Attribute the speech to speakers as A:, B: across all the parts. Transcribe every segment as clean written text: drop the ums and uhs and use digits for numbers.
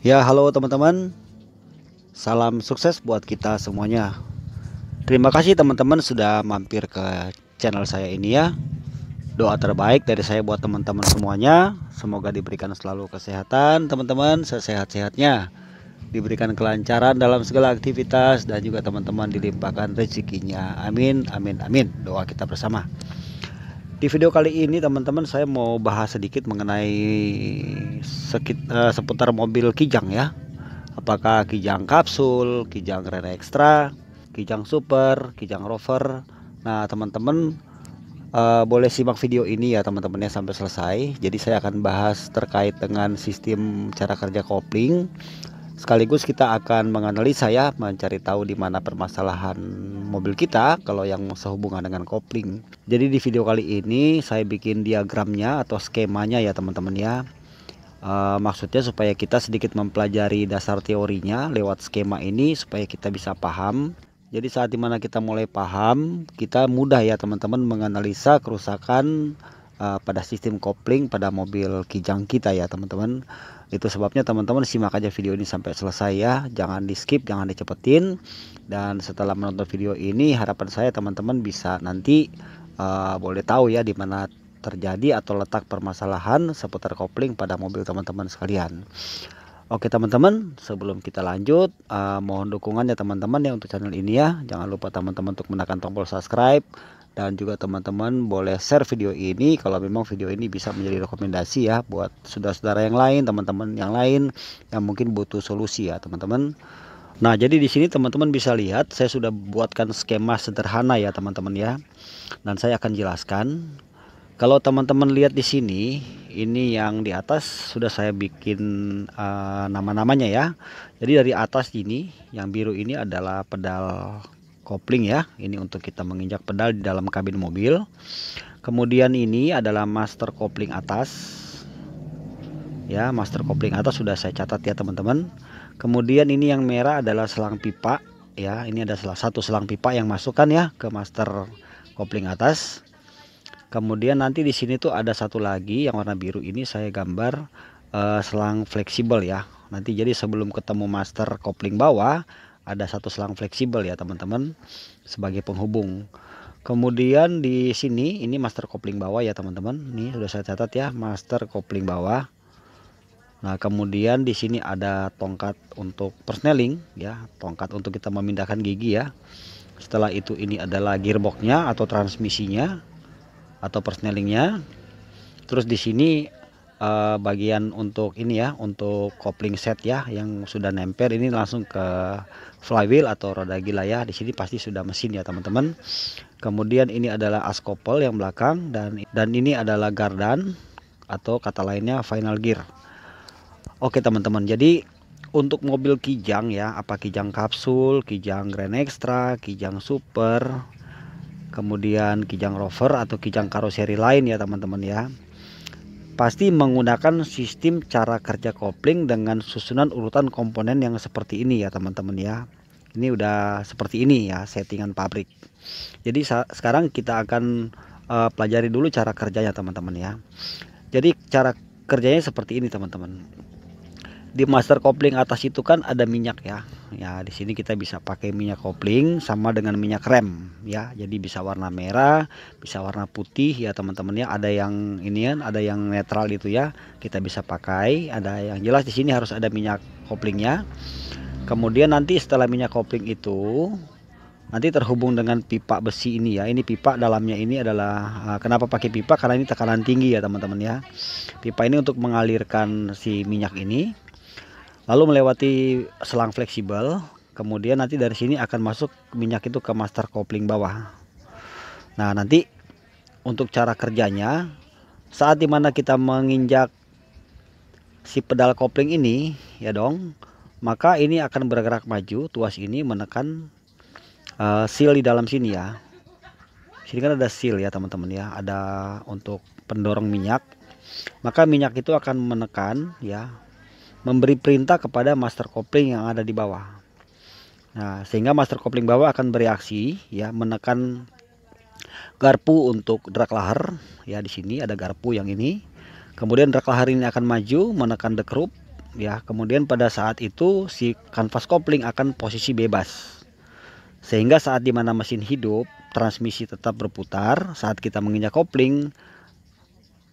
A: Ya, halo teman-teman. Salam sukses buat kita semuanya. Terima kasih teman-teman sudah mampir ke channel saya ini ya. Doa terbaik dari saya buat teman-teman semuanya. Semoga diberikan selalu kesehatan teman-teman, sesehat-sehatnya. Diberikan kelancaran dalam segala aktivitas dan juga teman-teman dilimpahkan rezekinya. Amin, amin, amin. Doa kita bersama. Di video kali ini teman-teman saya mau bahas sedikit mengenai seputar mobil Kijang ya. Apakah Kijang kapsul, Kijang Rene Extra, Kijang Super, Kijang Rover. Nah teman-teman boleh simak video ini ya teman-teman ya sampai selesai. Jadi saya akan bahas terkait dengan sistem cara kerja kopling. Sekaligus kita akan menganalisa ya, mencari tahu di mana permasalahan mobil kita kalau yang sehubungan dengan kopling. Jadi di video kali ini saya bikin diagramnya atau skemanya ya teman-teman ya. Maksudnya supaya kita sedikit mempelajari dasar teorinya lewat skema ini supaya kita bisa paham. Jadi saat dimana kita mulai paham, kita mudah ya teman-teman menganalisa kerusakan pada sistem kopling pada mobil Kijang kita ya teman-teman. Itu sebabnya teman-teman simak aja video ini sampai selesai ya, jangan di skip, jangan dicepetin. Dan setelah menonton video ini harapan saya teman-teman bisa nanti boleh tahu ya di mana terjadi atau letak permasalahan seputar kopling pada mobil teman-teman sekalian. Oke teman-teman, sebelum kita lanjut mohon dukungannya teman-teman ya untuk channel ini ya. Jangan lupa teman-teman untuk menekan tombol subscribe, dan juga teman-teman boleh share video ini kalau memang video ini bisa menjadi rekomendasi ya buat saudara-saudara yang lain, teman-teman yang lain yang mungkin butuh solusi ya teman-teman. Nah, jadi di sini teman-teman bisa lihat saya sudah buatkan skema sederhana ya teman-teman ya. Dan saya akan jelaskan. Kalau teman-teman lihat di sini, ini yang di atas sudah saya bikin nama-namanya ya. Jadi dari atas ini, yang biru ini adalah pedal kopling ya. Ini untuk kita menginjak pedal di dalam kabin mobil. Kemudian ini adalah master kopling atas. Ya, master kopling atas sudah saya catat ya teman-teman. Kemudian ini yang merah adalah selang pipa ya. Ini ada salah satu selang pipa yang masukkan ya ke master kopling atas. Kemudian nanti di sini tuh ada satu lagi yang warna biru, ini saya gambar selang fleksibel ya. Nanti jadi sebelum ketemu master kopling bawah ada satu selang fleksibel ya teman-teman sebagai penghubung. Kemudian di sini ini master kopling bawah ya teman-teman. Ini sudah saya catat ya, master kopling bawah. Nah, kemudian di sini ada tongkat untuk persneling ya, tongkat untuk kita memindahkan gigi ya. Setelah itu ini adalah gearboxnya atau transmisinya atau persnelingnya. Terus di sini bagian untuk ini ya, untuk kopling set ya yang sudah nempel ini langsung ke flywheel atau roda gila ya. Di sini pasti sudah mesin ya teman-teman. Kemudian ini adalah as couple yang belakang, dan ini adalah gardan atau kata lainnya final gear. Oke teman-teman, jadi untuk mobil Kijang ya, apa Kijang kapsul, Kijang Grand Extra, Kijang Super, kemudian Kijang Rover atau Kijang karoseri lain ya teman-teman ya, pasti menggunakan sistem cara kerja kopling dengan susunan urutan komponen yang seperti ini ya teman-teman ya. Ini udah seperti ini ya settingan pabrik. Jadi sekarang kita akan pelajari dulu cara kerjanya teman-teman ya. Jadi cara kerjanya seperti ini teman-teman. Di master kopling atas itu kan ada minyak ya. Ya, di sini kita bisa pakai minyak kopling sama dengan minyak rem ya. Jadi bisa warna merah, bisa warna putih ya teman-teman ya. Ada yang ini kan, ada yang netral itu ya. Kita bisa pakai, ada yang jelas di sini harus ada minyak koplingnya. Kemudian nanti setelah minyak kopling itu nanti terhubung dengan pipa besi ini ya. Ini pipa dalamnya ini adalah kenapa pakai pipa? Karena ini tekanan tinggi ya teman-teman ya. Pipa ini untuk mengalirkan si minyak ini lalu melewati selang fleksibel, kemudian nanti dari sini akan masuk minyak itu ke master kopling bawah. Nah, nanti untuk cara kerjanya saat dimana kita menginjak si pedal kopling ini ya dong, maka ini akan bergerak maju, tuas ini menekan seal di dalam sini ya. Sini kan ada seal ya teman-teman ya, ada untuk pendorong minyak. Maka minyak itu akan menekan ya, memberi perintah kepada master kopling yang ada di bawah. Nah, sehingga master kopling bawah akan bereaksi ya, menekan garpu untuk drag lahar ya. Di sini ada garpu yang ini. Kemudian drag lahar ini akan maju menekan dekrup ya. Kemudian pada saat itu si kanvas kopling akan posisi bebas, sehingga saat dimana mesin hidup, transmisi tetap berputar. Saat kita menginjak kopling,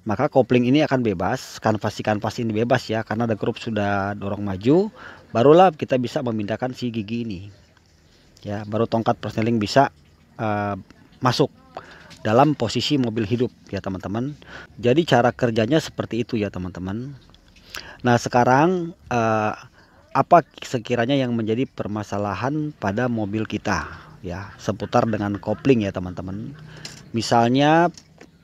A: maka kopling ini akan bebas, si kanvas ini bebas ya, karena ada grup sudah dorong maju. Barulah kita bisa memindahkan si gigi ini ya, baru tongkat persneling bisa masuk dalam posisi mobil hidup ya teman-teman. Jadi cara kerjanya seperti itu ya teman-teman. Nah sekarang apa sekiranya yang menjadi permasalahan pada mobil kita ya, seputar dengan kopling ya teman-teman. Misalnya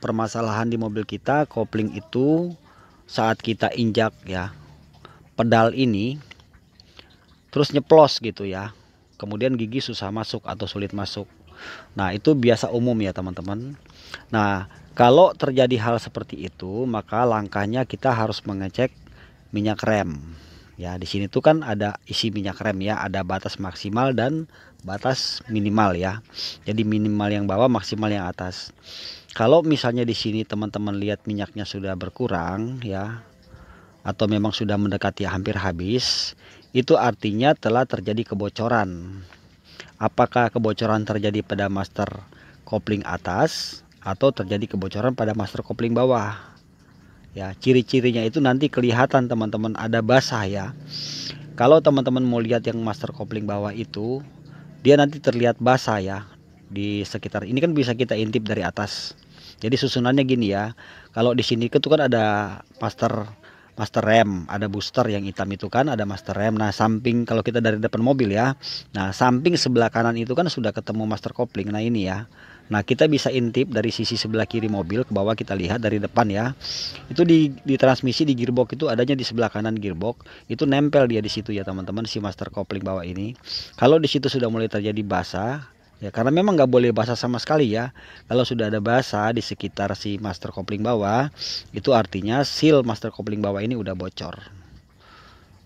A: permasalahan di mobil kita, kopling itu saat kita injak ya pedal ini terus nyeplos gitu ya, kemudian gigi susah masuk atau sulit masuk. Nah itu biasa umum ya teman-teman. Nah kalau terjadi hal seperti itu, maka langkahnya kita harus mengecek minyak rem ya. Di sini tuh kan ada isi minyak rem ya, ada batas maksimal dan batas minimal ya. Jadi minimal yang bawah, maksimal yang atas. Kalau misalnya di sini teman-teman lihat minyaknya sudah berkurang ya, atau memang sudah mendekati hampir habis, itu artinya telah terjadi kebocoran. Apakah kebocoran terjadi pada master kopling atas atau terjadi kebocoran pada master kopling bawah? Ya, ciri-cirinya itu nanti kelihatan teman-teman, ada basah ya. Kalau teman-teman mau lihat yang master kopling bawah itu, dia nanti terlihat basah ya. Di sekitar ini kan bisa kita intip dari atas. Jadi susunannya gini ya. Kalau di sini itu kan ada master rem, ada booster yang hitam itu kan, ada master rem. Nah samping, kalau kita dari depan mobil ya, nah samping sebelah kanan itu kan sudah ketemu master kopling. Nah ini ya, nah kita bisa intip dari sisi sebelah kiri mobil ke bawah, kita lihat dari depan ya. Itu di transmisi, di gearbox itu adanya di sebelah kanan gearbox, itu nempel dia di situ ya teman-teman, si master kopling bawah ini. Kalau di situ sudah mulai terjadi basah ya, karena memang nggak boleh basah sama sekali ya. Kalau sudah ada basah di sekitar si master kopling bawah, itu artinya seal master kopling bawah ini udah bocor.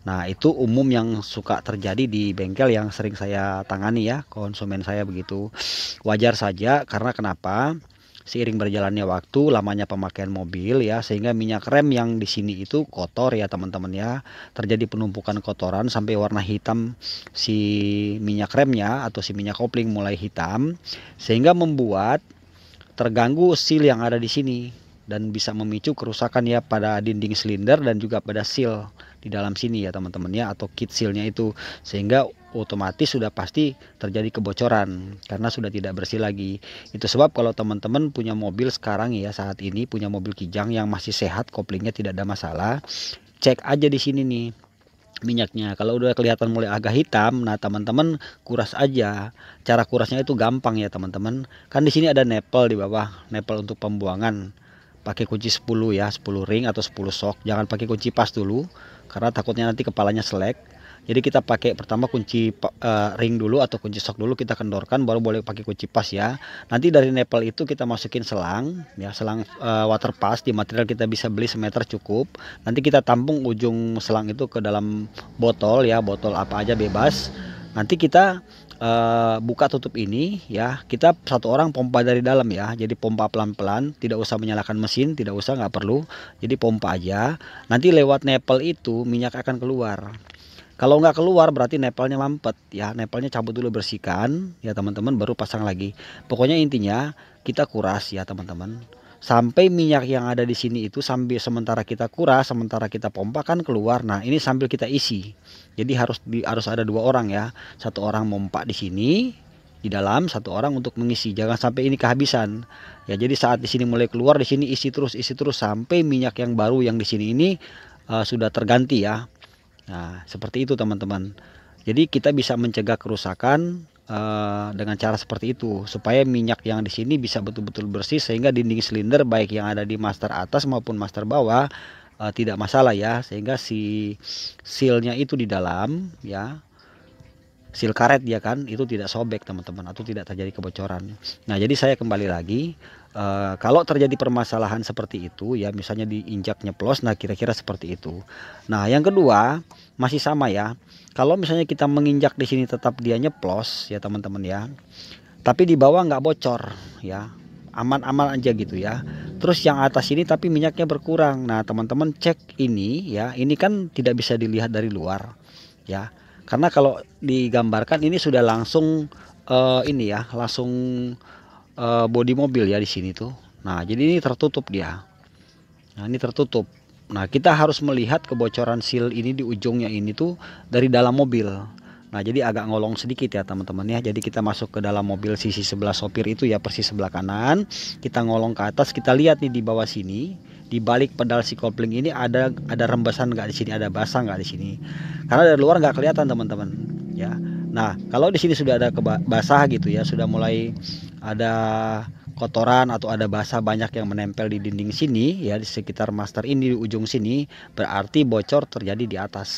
A: Nah itu umum yang suka terjadi di bengkel yang sering saya tangani ya, konsumen saya begitu. Wajar saja, karena kenapa? Seiring berjalannya waktu, lamanya pemakaian mobil ya, sehingga minyak rem yang di sini itu kotor ya teman-teman ya. Terjadi penumpukan kotoran sampai warna hitam si minyak remnya atau si minyak kopling mulai hitam, sehingga membuat terganggu seal yang ada di sini dan bisa memicu kerusakan ya pada dinding silinder dan juga pada seal di dalam sini ya teman-teman ya, atau kit sealnya itu, sehingga otomatis sudah pasti terjadi kebocoran karena sudah tidak bersih lagi. Itu sebab kalau teman-teman punya mobil sekarang ya, saat ini punya mobil Kijang yang masih sehat, koplingnya tidak ada masalah, cek aja di sini nih minyaknya. Kalau udah kelihatan mulai agak hitam, nah teman-teman kuras aja. Cara kurasnya itu gampang ya teman-teman. Kan di sini ada nepel di bawah, nepel untuk pembuangan. Pakai kunci 10 ya, 10 ring atau 10 sok. Jangan pakai kunci pas dulu, karena takutnya nanti kepalanya selek. Jadi kita pakai pertama kunci ring dulu atau kunci sok dulu, kita kendorkan, baru boleh pakai kunci pas ya. Nanti dari nepel itu kita masukin selang ya, selang water pass. Di material kita bisa beli semeter cukup. Nanti kita tampung ujung selang itu ke dalam botol ya, botol apa aja bebas. Nanti kita buka tutup ini ya, kita satu orang pompa dari dalam ya. Jadi pompa pelan-pelan, tidak usah menyalakan mesin, tidak usah, nggak perlu. Jadi pompa aja. Nanti lewat nepel itu minyak akan keluar. Kalau nggak keluar berarti nepelnya mampet ya, nepelnya cabut dulu, bersihkan ya teman-teman, baru pasang lagi. Pokoknya intinya kita kuras ya teman-teman, sampai minyak yang ada di sini itu, sambil sementara kita kuras, sementara kita pompa kan keluar. Nah ini sambil kita isi. Jadi harus ada dua orang ya, satu orang pompa di sini di dalam, satu orang untuk mengisi, jangan sampai ini kehabisan ya. Jadi saat di sini mulai keluar, di sini isi terus sampai minyak yang baru yang di sini ini sudah terganti ya. Nah seperti itu teman-teman. Jadi kita bisa mencegah kerusakan dengan cara seperti itu, supaya minyak yang di sini bisa betul-betul bersih, sehingga dinding silinder baik yang ada di master atas maupun master bawah tidak masalah ya, sehingga si sealnya itu di dalam ya, seal karet dia kan, itu tidak sobek teman-teman, atau tidak terjadi kebocoran. Nah jadi saya kembali lagi, kalau terjadi permasalahan seperti itu ya, misalnya diinjak nyeplos, nah kira-kira seperti itu. Nah yang kedua masih sama ya, kalau misalnya kita menginjak di sini tetap dia nyeplos ya teman-teman ya, tapi di bawah nggak bocor ya, aman-aman aja gitu ya. Terus yang atas ini tapi minyaknya berkurang. Nah teman-teman cek ini ya, ini kan tidak bisa dilihat dari luar ya, karena kalau digambarkan ini sudah langsung ini ya, langsung bodi mobil ya di sini tuh. Nah jadi ini tertutup dia. Nah ini tertutup. Nah kita harus melihat kebocoran seal ini di ujungnya ini tuh dari dalam mobil. Nah jadi agak ngolong sedikit ya teman-teman ya. Jadi kita masuk ke dalam mobil sisi sebelah sopir itu ya, persis sebelah kanan. Kita ngolong ke atas, kita lihat nih di bawah sini, di balik pedal si kopling ini ada rembesan nggak di sini, ada basah nggak di sini. Karena dari luar nggak kelihatan teman-teman ya. Nah kalau di sini sudah ada basah gitu ya, sudah mulai ada kotoran atau ada basah banyak yang menempel di dinding sini ya, di sekitar master ini di ujung sini, berarti bocor terjadi di atas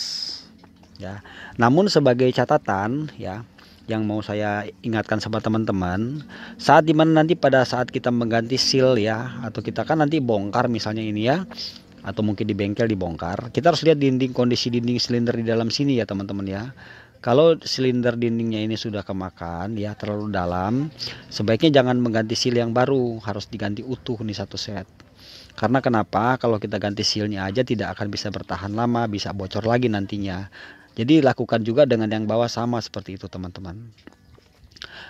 A: ya. Namun sebagai catatan ya, yang mau saya ingatkan sama teman-teman, saat dimana nanti pada saat kita mengganti seal ya, atau kita kan nanti bongkar misalnya ini ya, atau mungkin di bengkel dibongkar, kita harus lihat kondisi dinding silinder di dalam sini ya teman-teman ya. Kalau silinder dindingnya ini sudah kemakan ya, terlalu dalam, sebaiknya jangan mengganti seal yang baru, harus diganti utuh nih satu set. Karena kenapa? Kalau kita ganti sealnya aja tidak akan bisa bertahan lama, bisa bocor lagi nantinya. Jadi lakukan juga dengan yang bawah sama seperti itu teman-teman.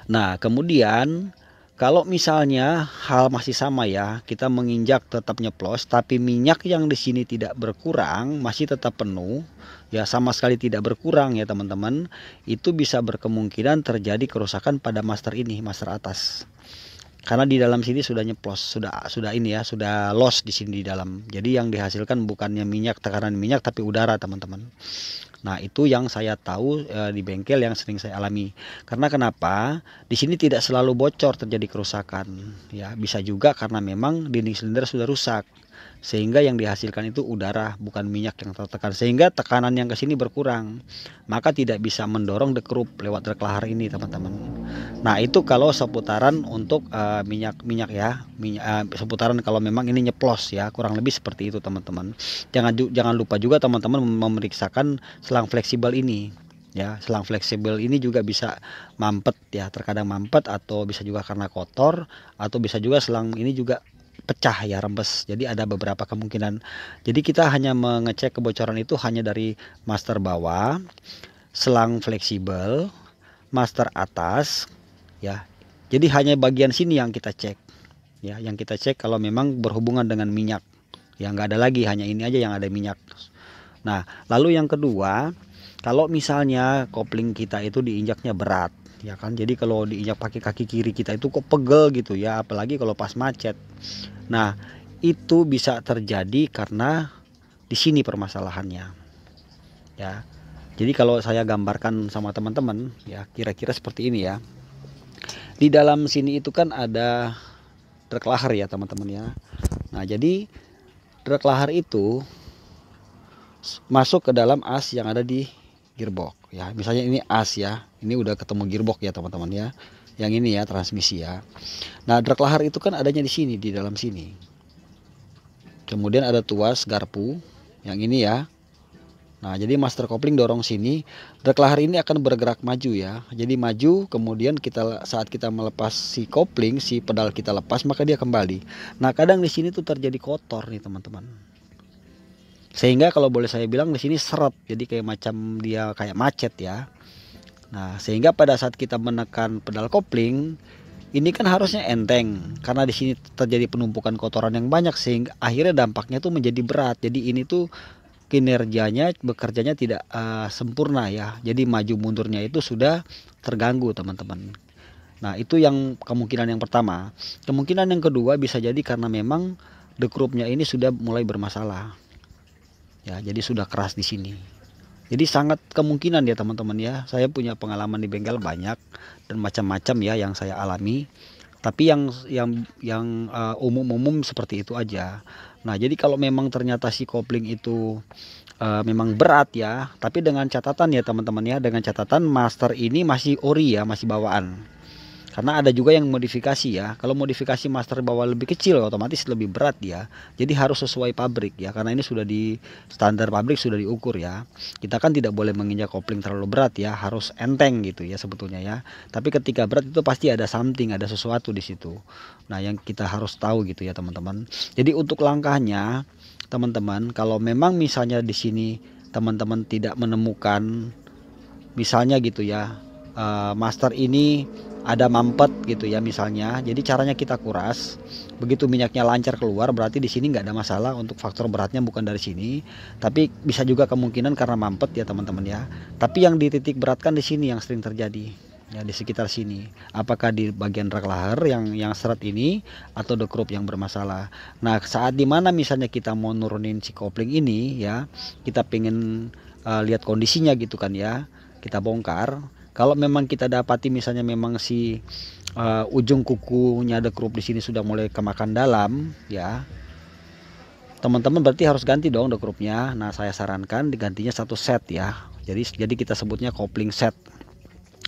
A: Nah kemudian kalau misalnya hal masih sama ya, kita menginjak tetap nyeplos, tapi minyak yang di sini tidak berkurang, masih tetap penuh, ya sama sekali tidak berkurang ya teman-teman, itu bisa berkemungkinan terjadi kerusakan pada master ini, master atas. Karena di dalam sini sudah nyeplos, sudah ini ya, sudah loss di sini di dalam. Jadi yang dihasilkan bukannya minyak, tekanan minyak, tapi udara teman-teman. Nah itu yang saya tahu di bengkel yang sering saya alami. Karena kenapa? Di sini tidak selalu bocor terjadi kerusakan. Ya bisa juga karena memang dinding silinder sudah rusak, sehingga yang dihasilkan itu udara bukan minyak yang tertekan, sehingga tekanan yang ke sini berkurang, maka tidak bisa mendorong dekrup lewat drag lahar ini teman-teman. Nah itu kalau seputaran untuk minyak ya, seputaran kalau memang ini nyeplos ya, kurang lebih seperti itu teman-teman. Jangan lupa juga teman-teman memeriksakan selang fleksibel ini ya. Selang fleksibel ini juga bisa mampet ya, terkadang mampet, atau bisa juga karena kotor, atau bisa juga selang ini juga pecah ya, rembes. Jadi ada beberapa kemungkinan. Jadi kita hanya mengecek kebocoran itu hanya dari master bawah, selang fleksibel, master atas ya. Jadi hanya bagian sini yang kita cek ya, yang kita cek kalau memang berhubungan dengan minyak. Ya nggak ada lagi, hanya ini aja yang ada minyak. Nah lalu yang kedua, kalau misalnya kopling kita itu diinjaknya berat ya kan, jadi kalau diinjak pakai kaki kiri kita itu kok pegel gitu ya, apalagi kalau pas macet. Nah itu bisa terjadi karena di sini permasalahannya ya. Jadi kalau saya gambarkan sama teman-teman ya, kira-kira seperti ini ya. Di dalam sini itu kan ada drag lahar ya teman-teman ya. Nah jadi drag lahar itu masuk ke dalam as yang ada di gearbox ya. Misalnya ini as ya, ini udah ketemu gearbox ya teman-teman ya. Yang ini ya transmisi ya. Nah drag lahar itu kan adanya di sini, di dalam sini. Kemudian ada tuas garpu yang ini ya. Nah jadi master kopling dorong sini, drag lahar ini akan bergerak maju ya. Jadi maju, kemudian saat kita melepas si kopling, si pedal kita lepas, maka dia kembali. Nah kadang di sini tuh terjadi kotor nih teman-teman. Sehingga kalau boleh saya bilang di sini seret, jadi kayak macam dia kayak macet ya. Nah sehingga pada saat kita menekan pedal kopling, ini kan harusnya enteng, karena di sini terjadi penumpukan kotoran yang banyak, sehingga akhirnya dampaknya tuh menjadi berat. Jadi ini tuh kinerjanya, bekerjanya tidak sempurna ya. Jadi maju mundurnya itu sudah terganggu teman-teman. Nah itu yang kemungkinan yang pertama. Kemungkinan yang kedua bisa jadi karena memang dekrupnya ini sudah mulai bermasalah ya, jadi sudah keras di sini. Jadi sangat kemungkinan ya teman-teman ya. Saya punya pengalaman di bengkel banyak dan macam-macam ya yang saya alami. Tapi yang umum-umum seperti itu aja. Nah jadi kalau memang ternyata si kopling itu memang berat ya, tapi dengan catatan ya teman-teman ya, dengan catatan master ini masih ori ya, masih bawaan. Karena ada juga yang modifikasi ya. Kalau modifikasi master bawah lebih kecil otomatis lebih berat ya. Jadi harus sesuai pabrik ya. Karena ini sudah di standar pabrik, sudah diukur ya. Kita kan tidak boleh menginjak kopling terlalu berat ya. Harus enteng gitu ya sebetulnya ya. Tapi ketika berat itu pasti ada something, ada sesuatu di situ. Nah, yang kita harus tahu gitu ya teman-teman. Jadi untuk langkahnya teman-teman, kalau memang misalnya di sini teman-teman tidak menemukan misalnya gitu ya, master ini ada mampet gitu ya misalnya, jadi caranya kita kuras. Begitu minyaknya lancar keluar berarti di sini nggak ada masalah. Untuk faktor beratnya bukan dari sini, tapi bisa juga kemungkinan karena mampet ya teman-teman ya. Tapi yang dititik beratkan di sini yang sering terjadi ya, di sekitar sini, apakah di bagian rak leher yang seret ini atau the group yang bermasalah. Nah, saat dimana misalnya kita mau nurunin si kopling ini ya, kita pengen lihat kondisinya gitu kan ya, kita bongkar. Kalau memang kita dapati misalnya memang si ujung kukunya the group di sini sudah mulai kemakan dalam ya, teman-teman berarti harus ganti dong the groupnya. Nah, saya sarankan digantinya satu set ya. Jadi kita sebutnya kopling set,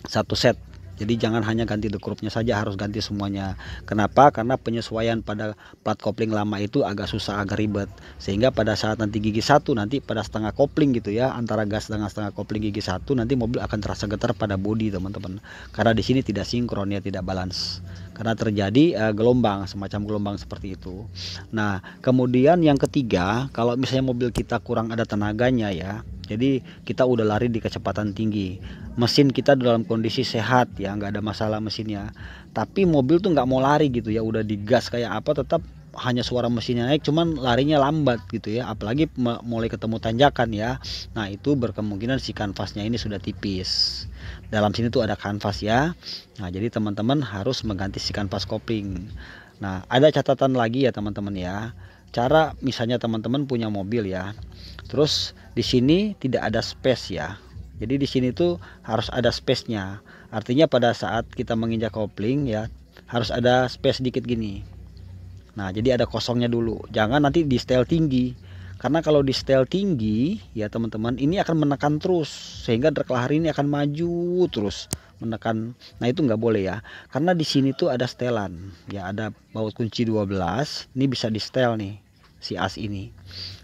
A: satu set. Jadi jangan hanya ganti the groupnya saja, harus ganti semuanya. Kenapa? Karena penyesuaian pada plat kopling lama itu agak susah, agak ribet. Sehingga pada saat nanti gigi satu, nanti pada setengah kopling gitu ya, antara gas dengan setengah kopling gigi satu, nanti mobil akan terasa getar pada bodi teman-teman. Karena di sini tidak sinkron ya, tidak balance. Karena terjadi gelombang, semacam gelombang seperti itu. Nah, kemudian yang ketiga, kalau misalnya mobil kita kurang ada tenaganya ya, jadi kita udah lari di kecepatan tinggi, mesin kita dalam kondisi sehat ya, nggak ada masalah mesinnya, tapi mobil tuh nggak mau lari gitu ya, udah digas kayak apa tetap hanya suara mesinnya naik, cuman larinya lambat gitu ya, apalagi mulai ketemu tanjakan ya. Nah, itu berkemungkinan si kanvasnya ini sudah tipis. Dalam sini tuh ada kanvas ya. Nah, jadi teman-teman harus mengganti si kanvas kopling. Nah, ada catatan lagi ya teman-teman ya. Cara misalnya teman-teman punya mobil ya, terus di sini tidak ada space ya. Jadi di sini tuh harus ada space-nya. Artinya pada saat kita menginjak kopling ya, harus ada space dikit gini. Nah, jadi ada kosongnya dulu. Jangan nanti di setel tinggi. Karena kalau di setel tinggi ya teman-teman, ini akan menekan terus sehingga drag leher ini akan maju terus menekan. Nah, itu nggak boleh ya. Karena di sini tuh ada setelan. Ya, ada baut kunci 12. Ini bisa di setel nih si as ini.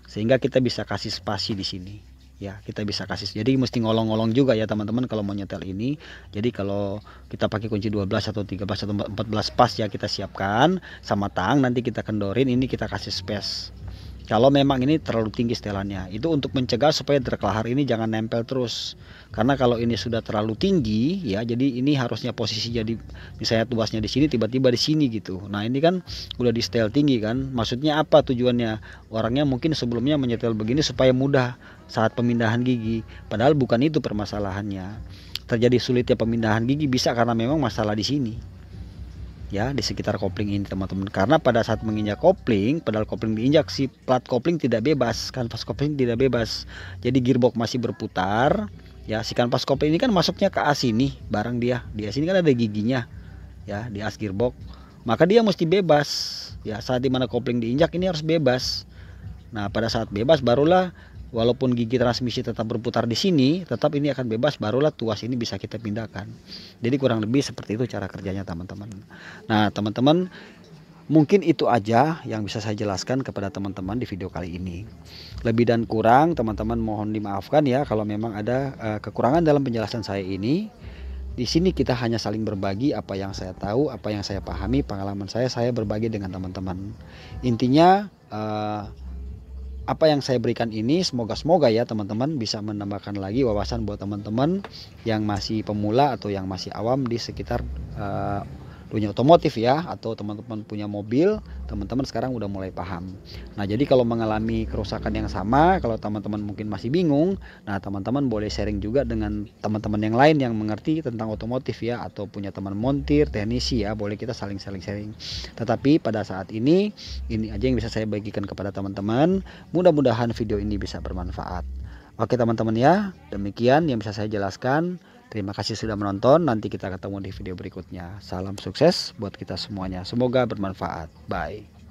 A: Sehingga kita bisa kasih spasi di sini. Ya, kita bisa kasih. Jadi mesti ngolong-ngolong juga ya teman-teman kalau mau nyetel ini. Jadi kalau kita pakai kunci 12 atau 13 atau 14 pas ya, kita siapkan sama tang, nanti kita kendorin, ini kita kasih space. Kalau memang ini terlalu tinggi setelannya, itu untuk mencegah supaya drag leher ini jangan nempel terus. Karena kalau ini sudah terlalu tinggi ya, jadi ini harusnya posisi jadi misalnya tuasnya di sini, tiba-tiba di sini gitu. Nah, ini kan udah di setel tinggi kan. Maksudnya apa tujuannya? Orangnya mungkin sebelumnya menyetel begini supaya mudah saat pemindahan gigi. Padahal bukan itu permasalahannya. Terjadi sulitnya pemindahan gigi bisa karena memang masalah di sini. Ya, di sekitar kopling ini teman-teman. Karena pada saat menginjak kopling, pedal kopling diinjak, si plat kopling tidak bebas, kanvas kopling tidak bebas. Jadi gearbox masih berputar. Ya, si kanvas kopling ini kan masuknya ke as ini, barang dia. Di as ini kan ada giginya. Ya, di as gearbox. Maka dia mesti bebas. Ya, saat dimana kopling diinjak ini harus bebas. Nah, pada saat bebas barulah, walaupun gigi transmisi tetap berputar di sini, tetap ini akan bebas, barulah tuas ini bisa kita pindahkan. Jadi kurang lebih seperti itu cara kerjanya teman-teman. Nah, teman-teman, mungkin itu aja yang bisa saya jelaskan kepada teman-teman di video kali ini. Lebih dan kurang teman-teman mohon dimaafkan ya kalau memang ada kekurangan dalam penjelasan saya ini. Di sini kita hanya saling berbagi apa yang saya tahu, apa yang saya pahami, pengalaman saya berbagi dengan teman-teman. Intinya apa yang saya berikan ini semoga ya teman-teman bisa menambahkan lagi wawasan buat teman-teman yang masih pemula atau yang masih awam di sekitar dunia otomotif ya, atau teman-teman punya mobil, teman-teman sekarang udah mulai paham. Nah, jadi kalau mengalami kerusakan yang sama, kalau teman-teman mungkin masih bingung, nah teman-teman boleh sharing juga dengan teman-teman yang lain yang mengerti tentang otomotif ya, atau punya teman montir, teknisi ya, boleh kita saling sharing. Tetapi pada saat ini aja yang bisa saya bagikan kepada teman-teman. Mudah-mudahan video ini bisa bermanfaat. Oke teman-teman ya, demikian yang bisa saya jelaskan. Terima kasih sudah menonton. Nanti kita ketemu di video berikutnya. Salam sukses buat kita semuanya. Semoga bermanfaat. Bye.